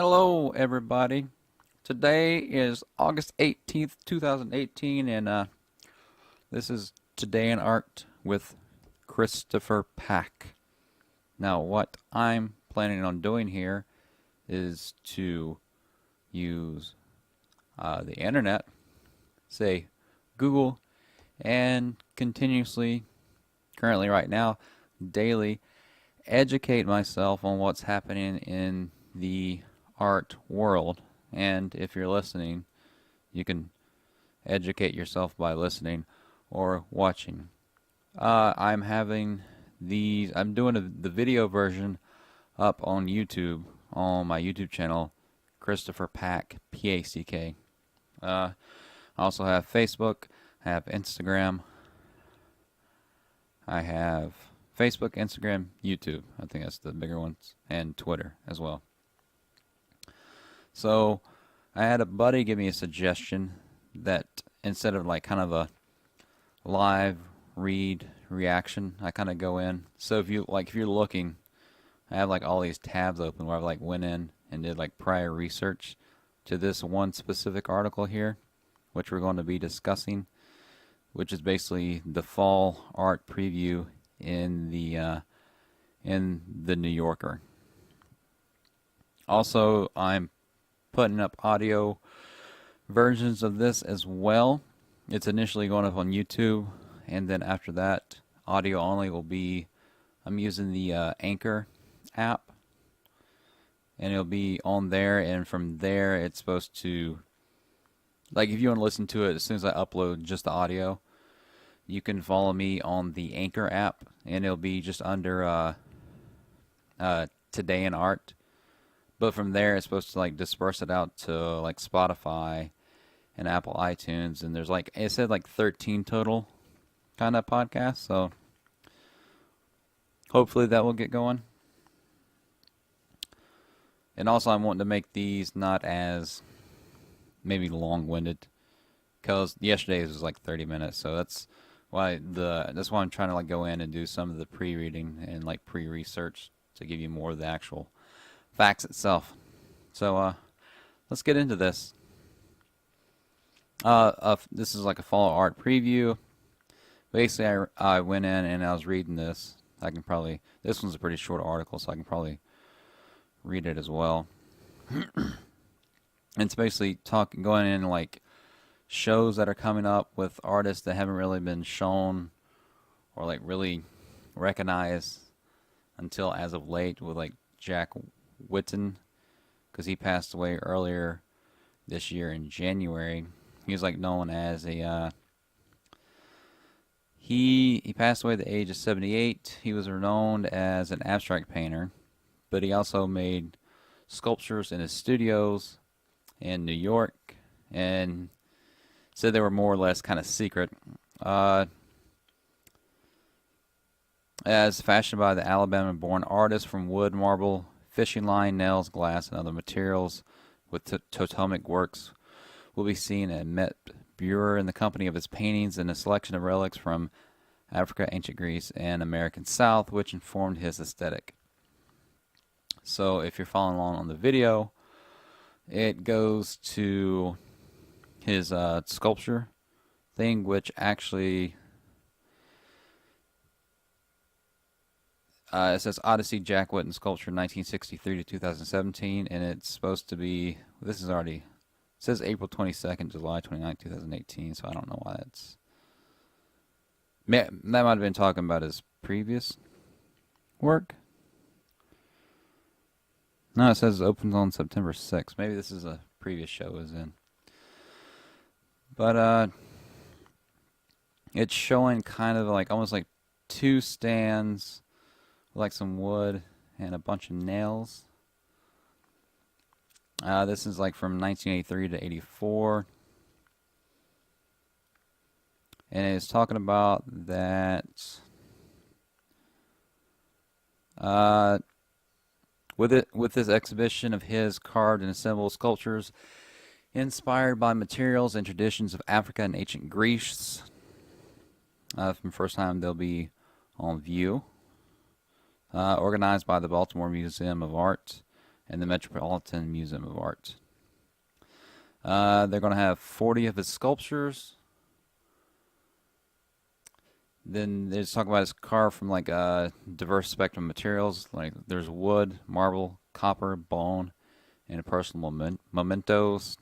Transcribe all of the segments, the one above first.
Hello, everybody. Today is August 18th, 2018, and this is Today in Art with Christopher Pack. Now, what I'm planning on doing here is to use the internet, say Google, and continuously, currently right now, daily, educate myself on what's happening in the art world. And if you're listening, you can educate yourself by listening or watching. I'm doing the video version up on YouTube, on my YouTube channel, Christopher Pack, P-A-C-K. I also have Facebook, I have Instagram, I have Facebook, Instagram, YouTube. I think that's the bigger ones, and Twitter as well. So I had a buddy give me a suggestion that instead of like kind of a live read reaction, I kind of go in. So if you're looking, I have like all these tabs open where I like went in and did like prior research to this one specific article here, which we're going to be discussing, which is basically the fall art preview in the New Yorker. Also, I'm putting up audio versions of this as well. It's initially going up on YouTube, and then after that, audio only will be, I'm using the Anchor app, and it'll be on there, and from there it's supposed to, like if you want to listen to it as soon as I upload just the audio, you can follow me on the Anchor app, and it'll be just under Today in Art. But from there, it's supposed to like disperse it out to like Spotify and Apple iTunes, and there's like it said like 13 total kind of podcasts. So hopefully that will get going. And also, I'm wanting to make these not as maybe long-winded, because yesterday's was like 30 minutes. So that's why I'm trying to like go in and do some of the pre-reading and like pre-research to give you more of the actual facts itself. So let's get into this. This is like a fall art preview. Basically, I went in and I was reading this. This one's a pretty short article, so I can probably read it as well. It's basically going in like shows that are coming up with artists that haven't really been shown or like really recognized until as of late, with like Jack Whitten, because he passed away earlier this year in January. He was like known as a he passed away at the age of 78. He was renowned as an abstract painter, but he also made sculptures in his studios in New York, and said they were more or less kind of secret. As fashioned by the Alabama-born artist from wood, marble, fishing line, nails, glass, and other materials with totemic works will be seen at Met Bureau in the company of his paintings and a selection of relics from Africa, ancient Greece, and American South, which informed his aesthetic. So if you're following along on the video, it goes to his sculpture thing, which actually it says Odyssey, Jack Whitten sculpture 1963 to 2017, and it's supposed to be, this is already, it says April 22nd, July 29th, 2018, so I don't know why that might have been talking about his previous work. No, it says it opens on September 6th. Maybe this is a previous show it was in. But it's showing kind of like almost like two stands, like some wood and a bunch of nails. This is like from 1983 to 84. And it's talking about that with this exhibition of his carved and assembled sculptures inspired by materials and traditions of Africa and ancient Greece. From the first time they'll be on view. Organized by the Baltimore Museum of Art and the Metropolitan Museum of Art. They're going to have 40 of his sculptures. Then they just talk about his carved from like a diverse spectrum of materials. Like there's wood, marble, copper, bone, and personal mementos.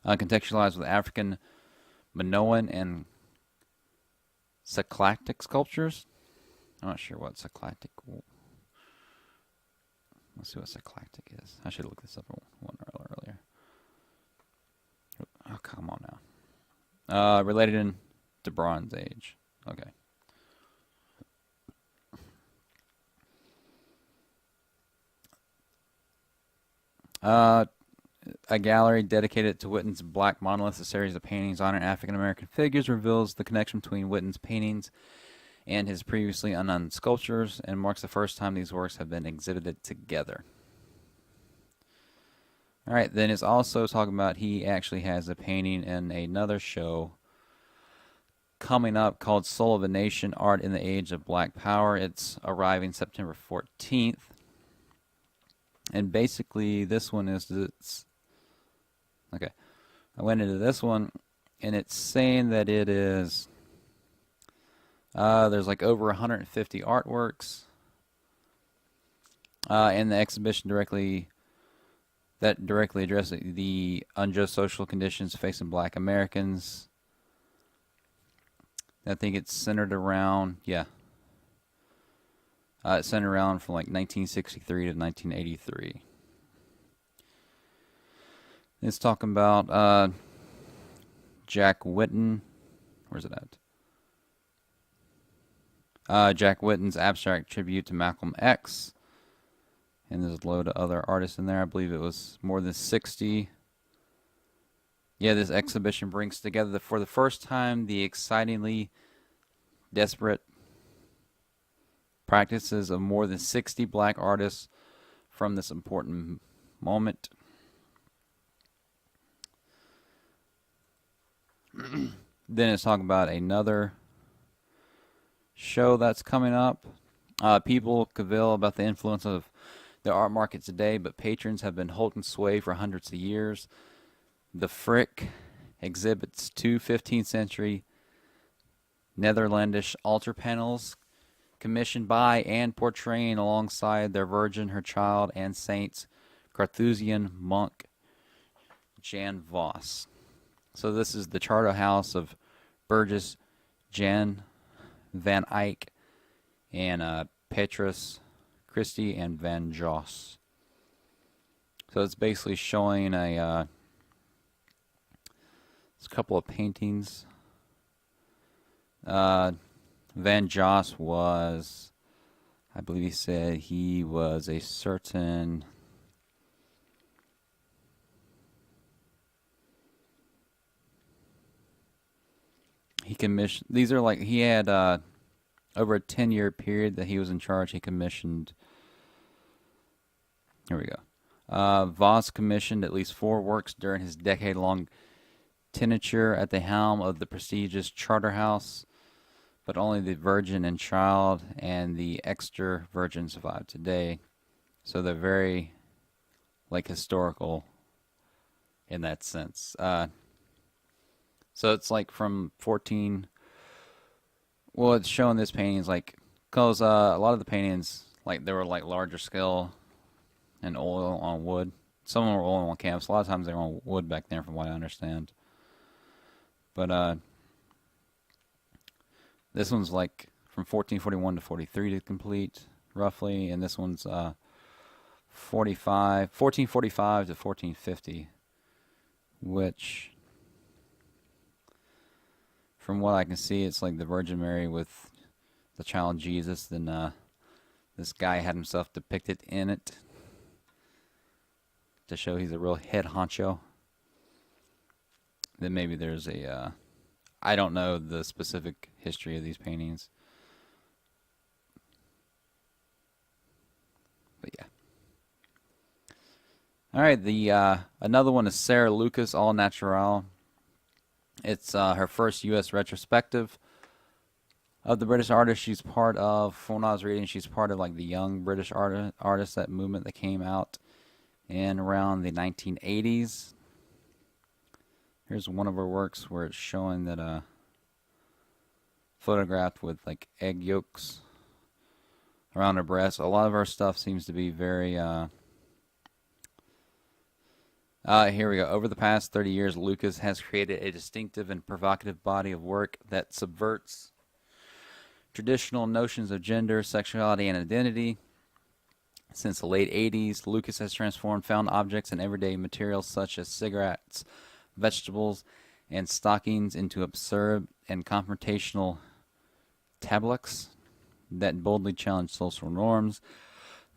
Contextualized with African Minoan and Cyclactic sculptures. I'm not sure what Cyclactic. Let's see what Cyclactic is. I should look this up one earlier. Oh, come on now. Related in to Bronze Age. Okay. A gallery dedicated to Whitten's Black Monoliths, a series of paintings honoring African American figures, reveals the connection between Whitten's paintings and his previously unknown sculptures, and marks the first time these works have been exhibited together. Alright, then it's also talking about he actually has a painting in another show coming up called Soul of a Nation, Art in the Age of Black Power. It's arriving September 14th. And basically this one is, okay, I went into this one and it's saying that it is, there's like over 150 artworks and the exhibition directly address the unjust social conditions facing Black Americans. I think it's centered around, it's centered around from like 1963 to 1983. It's talking about Jack Whitten. Where's it at? Jack Whitten's abstract tribute to Malcolm X. And there's a load of other artists in there. I believe it was more than 60. Yeah, this exhibition brings together for the first time the excitingly desperate practices of more than 60 Black artists from this important moment. Then it's talking about another show that's coming up. People cavil about the influence of the art market today, but patrons have been holding sway for hundreds of years. The Frick exhibits two 15th century Netherlandish altar panels commissioned by and portraying alongside their Virgin, her child, and saints, Carthusian monk Jan Vos. So this is the Charterhouse of Bruges, Jan van Eyck, and Petrus, Christie, and Van Joss. So it's basically showing a couple of paintings. Van Joss was, I believe he said he was a certain, he commissioned, these are like, he had over a 10-year period that he was in charge, he commissioned, here we go. Voss commissioned at least 4 works during his decade-long tenure at the helm of the prestigious Charterhouse, but only the Virgin and Child and the Exeter Virgin survive today. So they're very, like, historical in that sense. So it's like from 14. Well, it's showing this paintings like, cause a lot of the paintings, like, they were like larger scale and oil on wood. Some were oil on canvas. A lot of times they were on wood back then, from what I understand. But this one's like from 1441 to 43 to complete, roughly, and this one's 1445 to 1450, which, from what I can see, it's like the Virgin Mary with the child Jesus. Then this guy had himself depicted in it to show he's a real head honcho. Then maybe there's a, I don't know the specific history of these paintings. But yeah. Alright, the another one is Sarah Lucas, All Naturel. It's her first U.S. retrospective. Of the British artists she's part of, from what I was reading, she's part of like the young British artists, that movement that came out in around the 1980s. Here's one of her works where it's showing that photographed with like egg yolks around her breast. A lot of her stuff seems to be very here we go. Over the past 30 years, Lucas has created a distinctive and provocative body of work that subverts traditional notions of gender, sexuality, and identity. Since the late 80s, Lucas has transformed found objects and everyday materials such as cigarettes, vegetables, and stockings into absurd and confrontational tableaux that boldly challenge social norms.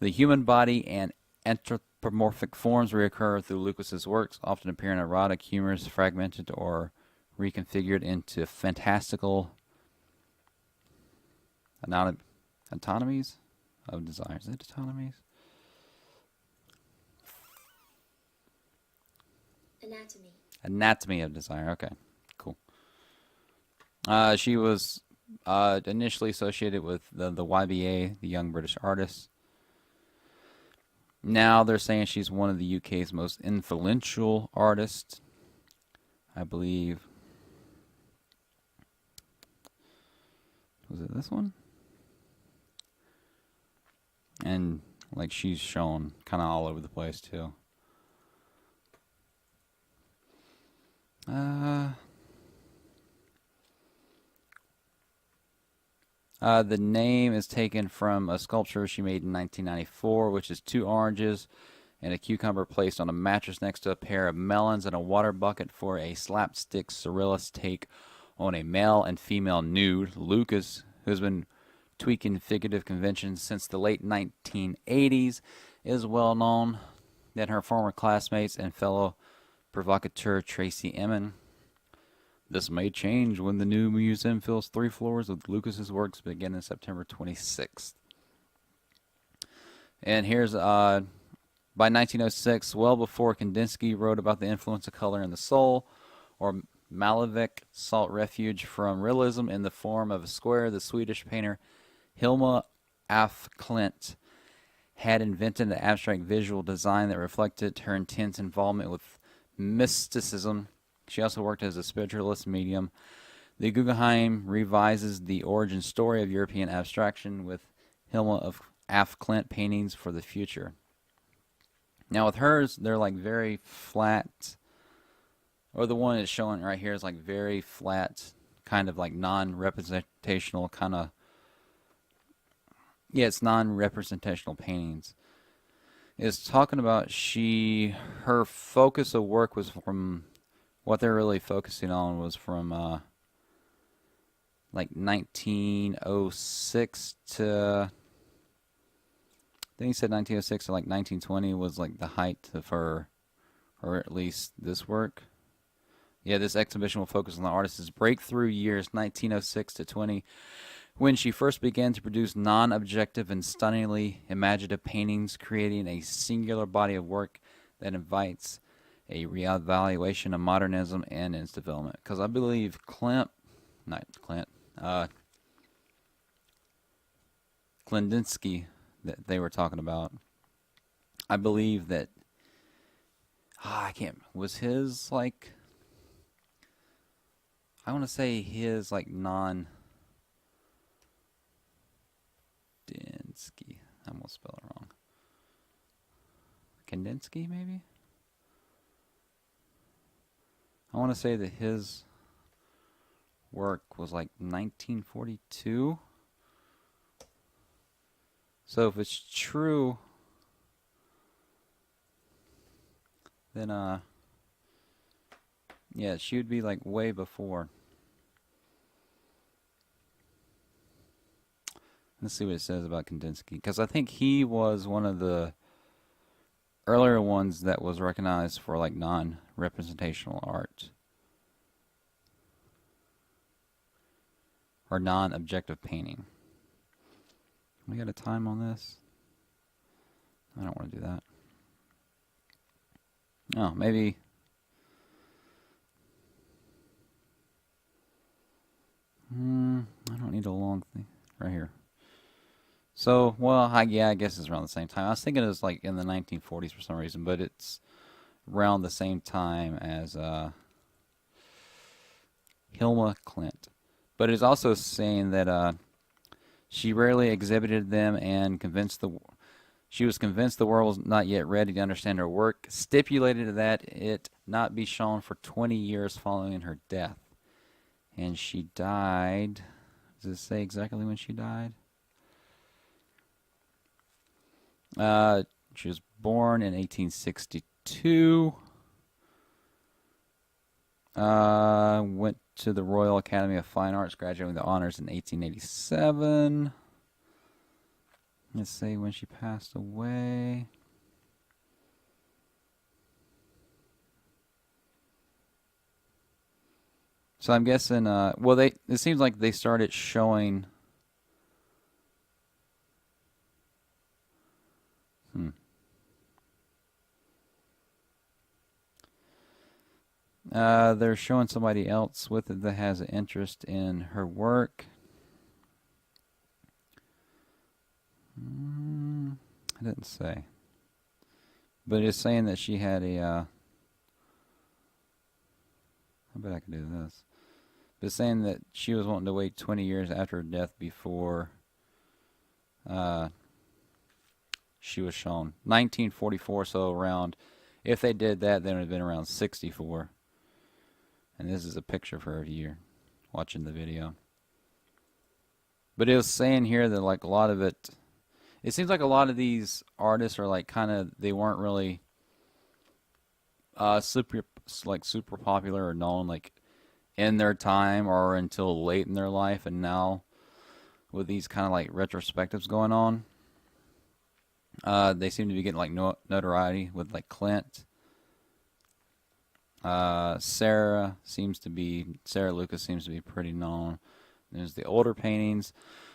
The human body and anthropomorphic forms reoccur through Lucas's works, often appearing erotic, humorous, fragmented, or reconfigured into fantastical autonomies of desire. Is it autonomies? Anatomy of desire. Okay, cool. She was initially associated with the YBA, the Young British Artists. Now they're saying she's one of the UK's most influential artists. I believe. Was it this one? And like she's shown kind of all over the place too. The name is taken from a sculpture she made in 1994, which is 2 oranges and a cucumber placed on a mattress next to a pair of melons and a water bucket for a slapstick surrealist take on a male and female nude. Lucas, who's been tweaking figurative conventions since the late 1980s, is well known than her former classmates and fellow provocateur Tracy Emin. This may change when the new museum fills 3 floors with Lucas's works beginning September 26th. And here's, by 1906, well before Kandinsky wrote about the influence of color in the soul, or Malevich sought refuge from realism in the form of a square, the Swedish painter Hilma af Klint had invented an abstract visual design that reflected her intense involvement with mysticism. She also worked as a spiritualist medium. The Guggenheim revises the origin story of European abstraction with Hilma af Klint paintings for the future. Now with hers, they're like very flat, or the one it's showing right here is like very flat, kind of like non-representational kind of, yeah, it's non-representational paintings. It's talking about her focus of work was from, what they're really focusing on was from like 1906 to, I think he said 1906 to like 1920 was like the height of her, or at least this work. Yeah, this exhibition will focus on the artist's breakthrough years, 1906 to 20, when she first began to produce non-objective and stunningly imaginative paintings, creating a singular body of work that invites a reevaluation of modernism and its development. Because I believe Kandinsky that they were talking about, I believe that, was his like, I want to say his like non-Dinsky. I'm going to spell it wrong. Kandinsky, maybe? I want to say that his work was like 1942. So if it's true, then yeah, she would be like way before. Let's see what it says about Kandinsky, because I think he was one of the earlier ones that was recognized for like non-representational art or non-objective painting. We got a time on this? I don't want to do that. Oh, maybe. I don't don't need a long thing. Right here. So, well, yeah, I guess it's around the same time. I was thinking it was like in the 1940s for some reason, but it's around the same time as Hilma Klint. But it's also saying that she rarely exhibited them and she was convinced the world was not yet ready to understand her work, stipulated that it not be shown for 20 years following her death. And she died. Does it say exactly when she died? She was born in 1862. Went to the Royal Academy of Fine Arts, graduating with honors in 1887. Let's see when she passed away. So I'm guessing, well, it seems like they started showing. They're showing somebody else with it that has an interest in her work. I didn't say. But it's saying that she had a, I bet I could do this. But it's saying that she was wanting to wait 20 years after her death before she was shown. 1944, so around, if they did that, then it would have been around 64. And this is a picture of her here, watching the video. But it was saying here that like a lot of it seems like a lot of these artists are like kind of, they weren't really super popular or known like in their time or until late in their life, and now with these kind of like retrospectives going on, they seem to be getting like notoriety with like Klint. Sarah Lucas seems to be pretty known. There's the older paintings.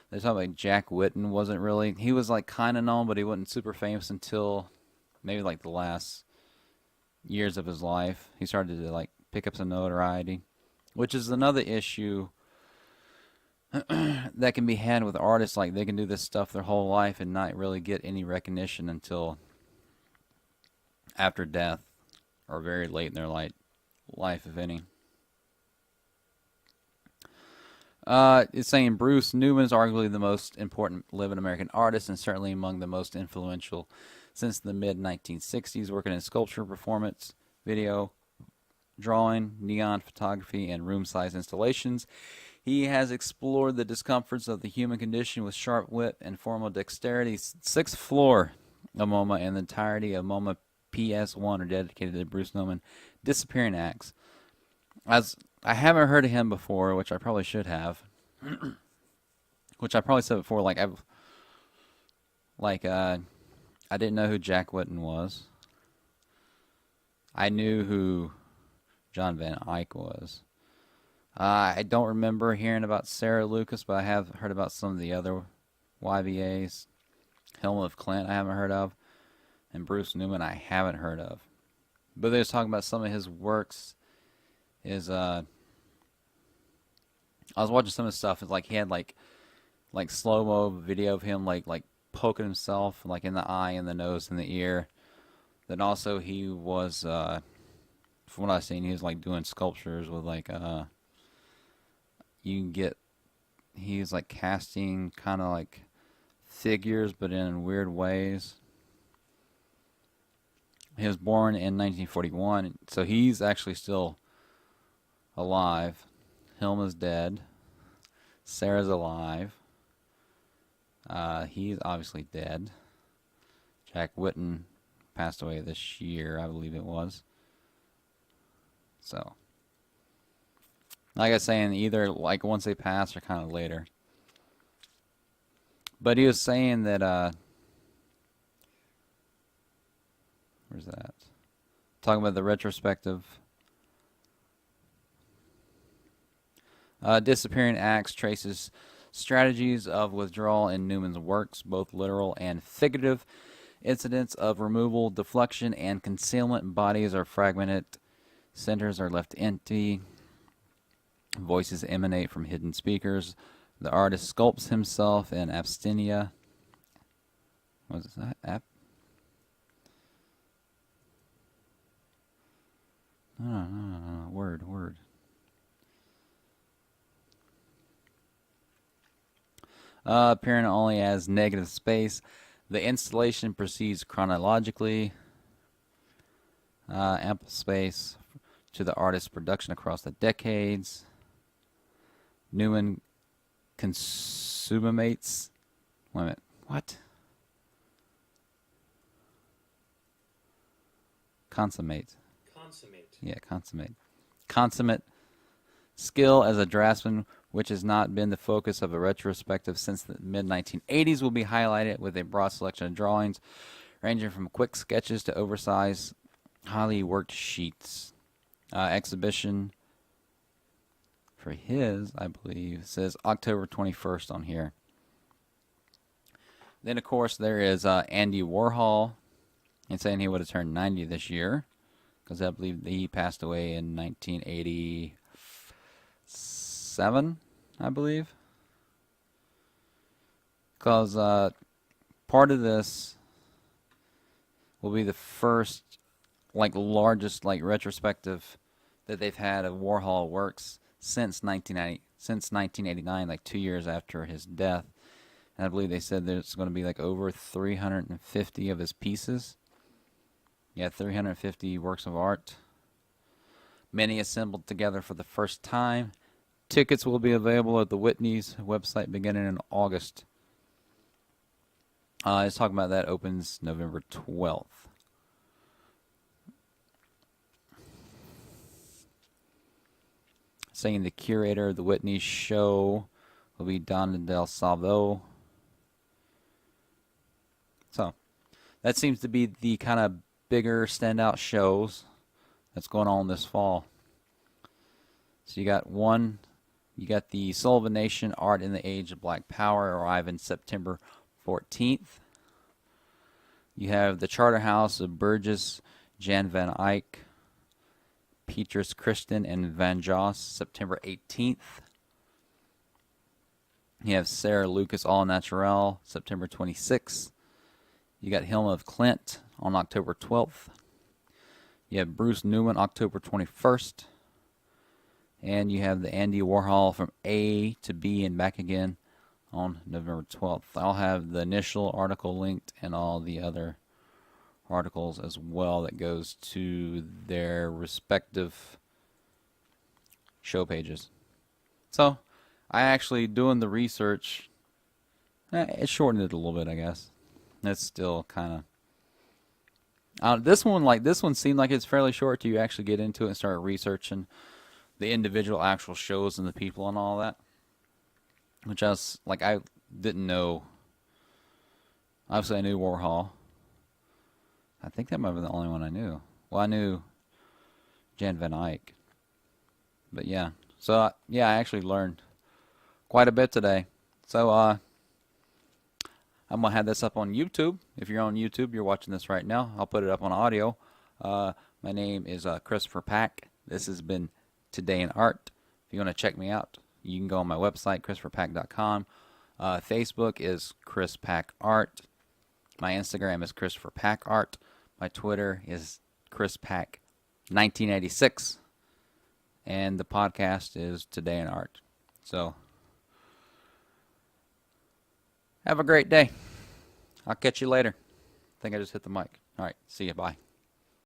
They're talking like Jack Whitten wasn't really, he was like kind of known, but he wasn't super famous until maybe like the last years of his life. He started to like pick up some notoriety, which is another issue that can be had with artists. Like they can do this stuff their whole life and not really get any recognition until after death or very late in their life, if any. It's saying Bruce Newman is arguably the most important living American artist and certainly among the most influential since the mid-1960s, working in sculpture, performance, video, drawing, neon photography, and room-size installations. He has explored the discomforts of the human condition with sharp wit and formal dexterity. Sixth floor of MoMA and the entirety of MoMA PS1 are dedicated to Bruce Nauman disappearing acts. As I haven't heard of him before, which I probably should have. Which I probably said before, I didn't know who Jack Whitten was. I knew who John Van Eyck was. I don't remember hearing about Sarah Lucas, but I have heard about some of the other YVAs. Hilma of Klint I haven't heard of. And Bruce Newman I haven't heard of. But they was talking about some of his works. I was watching some of his stuff. It's like he had like slow-mo video of him like poking himself like in the eye and the nose and the ear. Then also he was from what I've seen, he was like doing sculptures with like he's like casting kind of like figures but in weird ways. He was born in 1941, so he's actually still alive. Hilma's dead. Sarah's alive. He's obviously dead. Jack Whitten passed away this year, I believe it was. So, like I was saying, either like once they pass or kind of later. But he was saying that, where's that? Talking about the retrospective. Disappearing Acts traces strategies of withdrawal in Newman's works, both literal and figurative. Incidents of removal, deflection, and concealment. Bodies are fragmented. Centers are left empty. Voices emanate from hidden speakers. The artist sculpts himself in abstinea. What is that? No. Word. Appearing only as negative space. The installation proceeds chronologically. Ample space to the artist's production across the decades. Newman consummates. Wait a minute. What? Consummate. Yeah, consummate. Consummate skill as a draftsman, which has not been the focus of a retrospective since the mid-1980s, will be highlighted with a broad selection of drawings, ranging from quick sketches to oversized, highly worked sheets. Exhibition for his, I believe, says October 21st on here. Then, of course, there is Andy Warhol. He's saying he would have turned 90 this year, because I believe he passed away in 1987, I believe. Because part of this will be the first, largest, retrospective that they've had of Warhol works since 1989, 2 years after his death. And I believe they said there's going to be over 350 of his pieces. Yeah, 350 works of art. Many assembled together for the first time. Tickets will be available at the Whitney's website beginning in August. Let's talk about that. Opens November 12th. Saying the curator of the Whitney show will be Donna Del Salvo. So, that seems to be the kind of bigger standout shows that's going on this fall. So you got the Sullivan Nation Art in the Age of Black Power arriving September 14th. You have the Charterhouse of Bruges, Jan van Eyck, Petrus, Christen, and Van Joss, September 18th. You have Sarah Lucas, All Naturel, September 26th. You got Hilma of Klint on October 12th. You have Bruce Newman, October 21st. And you have the Andy Warhol from A to B and back again on November 12th. I'll have the initial article linked and all the other articles as well that goes to their respective show pages. So, I actually doing the research, it shortened it a little bit, I guess. It's still kind of this one seemed like it's fairly short till you actually get into it and start researching the individual actual shows and the people and all that, which I didn't know. Obviously I knew Warhol. I think that might have been the only one I knew. Well, I knew Jan van Eyck, but yeah. So I actually learned quite a bit today. So I'm going to have this up on YouTube. If you're on YouTube, you're watching this right now. I'll put it up on audio. My name is Christopher Pack. This has been Today in Art. If you want to check me out, you can go on my website, ChristopherPack.com. Facebook is Chris Pack Art. My Instagram is Christopher Pack Art. My Twitter is Chris Pack 1986. And the podcast is Today in Art. So, have a great day. I'll catch you later. I think I just hit the mic. All right. See you. Bye.